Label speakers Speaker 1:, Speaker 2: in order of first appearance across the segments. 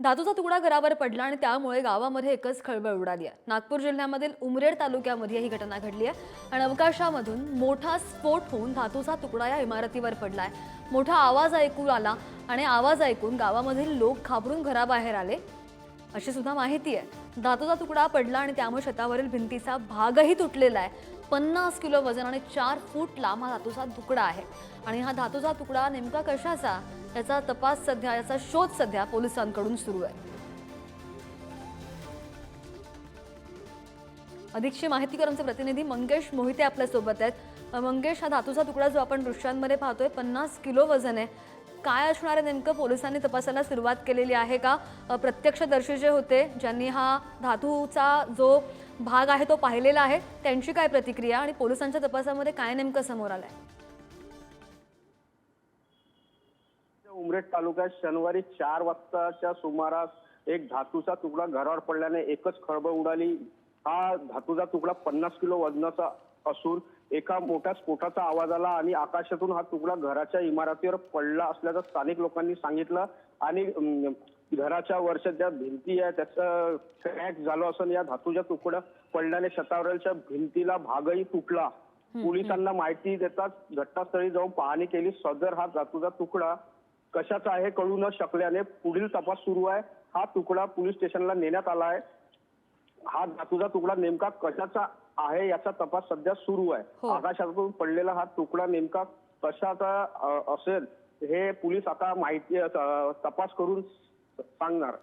Speaker 1: धातूचा तुकडा घरावर पडला आणि त्यामुळे गावामध्ये एकच खळबळ उडाली आहे। नागपूर जिल्ह्यामधील उमरेड तालुक्यामध्ये ही घटना घडली आहे आणि अवकाशामधून मोठा स्फोट होऊन धातूचा तुकडा या इमारतीवर पडलाय। मोठा आवाज ऐकू आला आणि आवाज ऐकून गावामधील लोक घाबरून घराबाहेर आले अशी सुद्धा माहिती आहे। धातूचा तुकडा पडला आणि त्यामुळे छतावरील भिंतीचा भागही तुटलेला आहे। 50 किलो वजन आणि 4 फूट लांब हा धातूचा तुकडा आहे आणि हा धातूचा तुकडा नेमका कशाचा याचा तपास सध्या याचा शोध सध्या पोलिसांकडून सुरू आहे। अधिकची माहिती करून आमचे प्रतिनिधी मंगेश मोहिते आपल्या सोबत आहेत। मंगेश, हा धातूचा तुकडा जो आपण दृश्यांमध्ये पाहतोय 50 किलो वजन आहे, काय असणार आहे नेमकं? पोलिसांनी तपासाला सुरुवात केलेली आहे का? प्रत्यक्षदर्शी जे होते ज्यांनी हा धातूचा जो भाग आहे तो पाहिलेला आहे त्यांची काय प्रतिक्रिया आणि पोलिसांच्या तपासामध्ये काय नेमकं समोर आलंय?
Speaker 2: उमरेड तालुक्यात शनिवारी 4 वाजताच्या सुमारास एक धातूचा तुकडा घरावर पडल्याने एकच खळबळ उडाली। हा धातूचा तुकडा 50 किलो वजनाचा असून एका मोठ्या स्फोटाचा आवाज आला आणि आकाशातून हा तुकडा घराच्या इमारतीवर पडला असल्याचं स्थानिक लोकांनी सांगितलं आणि घराच्या वरच्या ज्या भिंती आहे त्याचं क्रॅक झालं असून या धातूच्या तुकडा पडल्याने छतावरच्या भिंतीला भागही तुटला। पोलिसांना माहिती देताच घटनास्थळी जाऊन पाहणी केली। सदर हा धातूचा तुकडा कशाचा आहे कळू न शकल्याने पुढील तपास सुरू आहे। हा तुकडा पोलीस स्टेशनला नेण्यात आला आहे। हा धातूचा तुकडा नेमका कशाचा आहे याचा तपास सध्या सुरू आहे। आकाशातून पडलेला हा तुकडा नेमका कशाचा असेल हे पोलीस आता माहिती तपास करून सांगणार।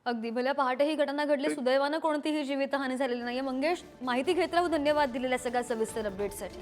Speaker 1: अगदी भल्या पहाटे ही घटना घडली, सुदैवानं कोणतीही जीवितहानी झालेली नाहीये। मंगेश, माहिती घेतल्याबद्दल धन्यवाद दिलेल्या सगळ्या सविस्तर अपडेटसाठी।